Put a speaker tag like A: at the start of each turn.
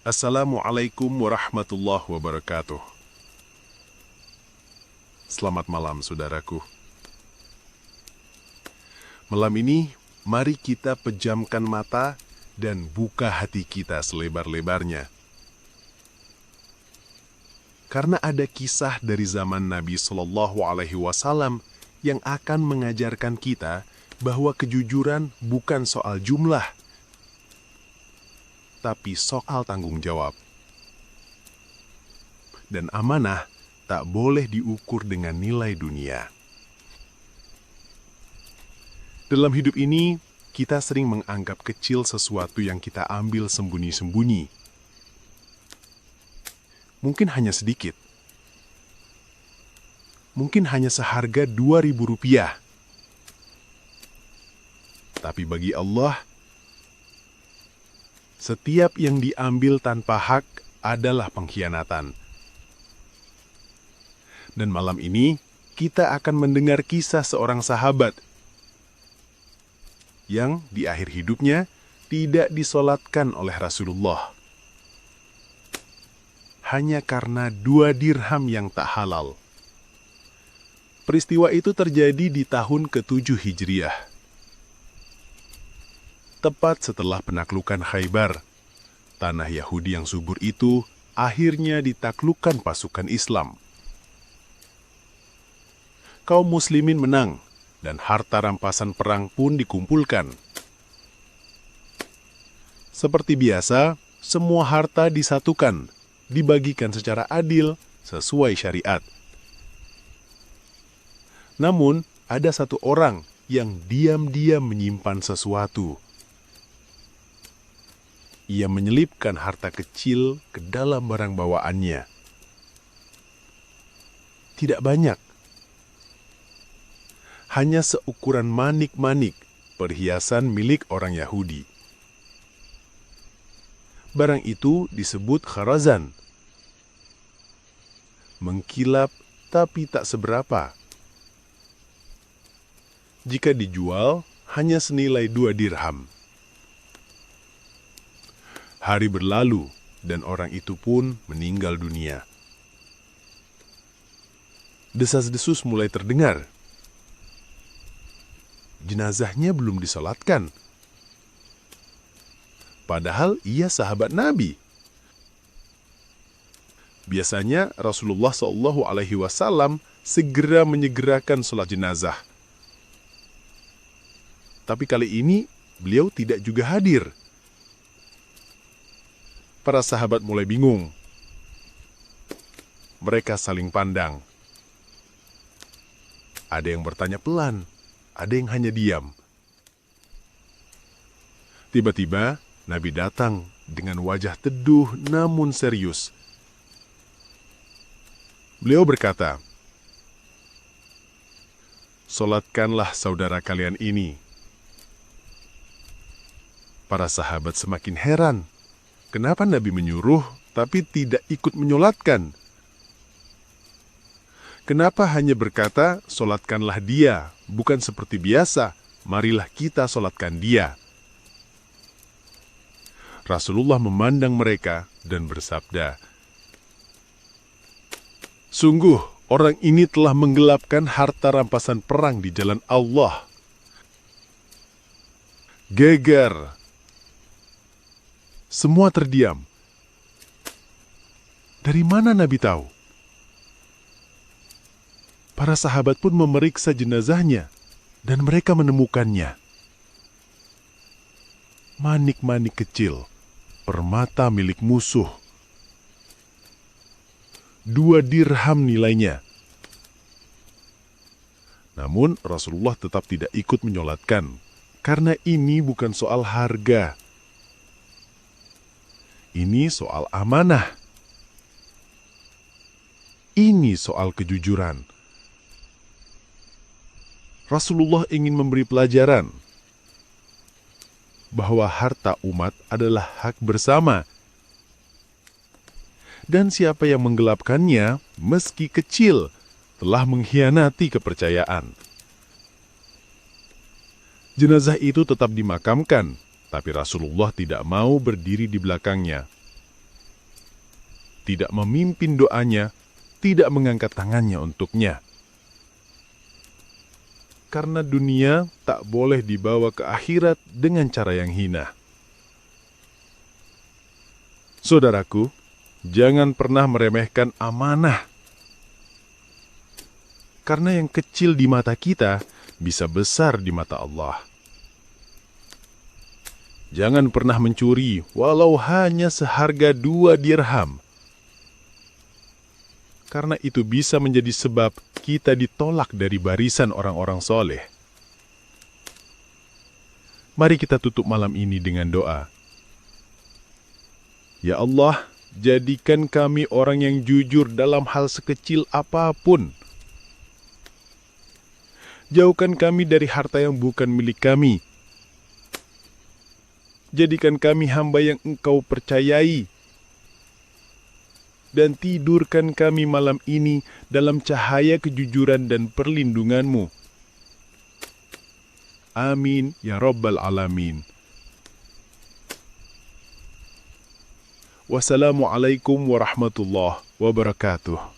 A: Assalamualaikum warahmatullahi wabarakatuh. Selamat malam, saudaraku. Malam ini, mari kita pejamkan mata dan buka hati kita selebar-lebarnya. Karena ada kisah dari zaman Nabi Shallallahu Alaihi Wasallam yang akan mengajarkan kita bahwa kejujuran bukan soal jumlah, tapi soal tanggung jawab. Dan amanah tak boleh diukur dengan nilai dunia. Dalam hidup ini, kita sering menganggap kecil sesuatu yang kita ambil sembunyi-sembunyi. Mungkin hanya sedikit. Mungkin hanya seharga Rp2.000. Tapi bagi Allah, setiap yang diambil tanpa hak adalah pengkhianatan. Dan malam ini, kita akan mendengar kisah seorang sahabat yang di akhir hidupnya tidak disolatkan oleh Rasulullah. Hanya karena 2 dirham yang tak halal. Peristiwa itu terjadi di tahun ke-7 Hijriah. Tepat setelah penaklukan Khaybar, tanah Yahudi yang subur itu akhirnya ditaklukkan pasukan Islam. Kaum muslimin menang, dan harta rampasan perang pun dikumpulkan. Seperti biasa, semua harta disatukan, dibagikan secara adil sesuai syariat. Namun, ada satu orang yang diam-diam menyimpan sesuatu. Ia menyelipkan harta kecil ke dalam barang bawaannya. Tidak banyak. Hanya seukuran manik-manik, perhiasan milik orang Yahudi. Barang itu disebut kharazan. Mengkilap tapi tak seberapa. Jika dijual, hanya senilai 2 dirham. Hari berlalu, dan orang itu pun meninggal dunia. Desas-desus mulai terdengar. Jenazahnya belum disolatkan. Padahal ia sahabat Nabi. Biasanya Rasulullah SAW segera menyegerakan sholat jenazah. Tapi kali ini beliau tidak juga hadir. Para sahabat mulai bingung. Mereka saling pandang. Ada yang bertanya pelan, ada yang hanya diam. Tiba-tiba, Nabi datang dengan wajah teduh namun serius. Beliau berkata, "Solatkanlah saudara kalian ini." Para sahabat semakin heran. Kenapa Nabi menyuruh, tapi tidak ikut menyolatkan? Kenapa hanya berkata, solatkanlah dia, bukan seperti biasa, marilah kita solatkan dia. Rasulullah memandang mereka dan bersabda, "Sungguh, orang ini telah menggelapkan harta rampasan perang di jalan Allah." Geger. Semua terdiam. Dari mana Nabi tahu? Para sahabat pun memeriksa jenazahnya, dan mereka menemukannya. Manik-manik kecil, permata milik musuh. 2 dirham nilainya. Namun Rasulullah tetap tidak ikut menyolatkan, karena ini bukan soal harga. Ini soal amanah. Ini soal kejujuran. Rasulullah ingin memberi pelajaran bahwa harta umat adalah hak bersama. Dan siapa yang menggelapkannya, meski kecil, telah mengkhianati kepercayaan. Jenazah itu tetap dimakamkan, tapi Rasulullah tidak mau berdiri di belakangnya. tidak memimpin doanya, tidak mengangkat tangannya untuknya. Karena dunia tak boleh dibawa ke akhirat dengan cara yang hina. Saudaraku, jangan pernah meremehkan amanah. Karena yang kecil di mata kita bisa besar di mata Allah. Jangan pernah mencuri walau hanya seharga 2 dirham. Karena itu bisa menjadi sebab kita ditolak dari barisan orang-orang soleh. Mari kita tutup malam ini dengan doa. Ya Allah, jadikan kami orang yang jujur dalam hal sekecil apapun. Jauhkan kami dari harta yang bukan milik kami. Jadikan kami hamba yang Engkau percayai. Dan tidurkan kami malam ini dalam cahaya kejujuran dan perlindungan-Mu. Amin ya Rabbal Alamin. Wassalamualaikum warahmatullahi wabarakatuh.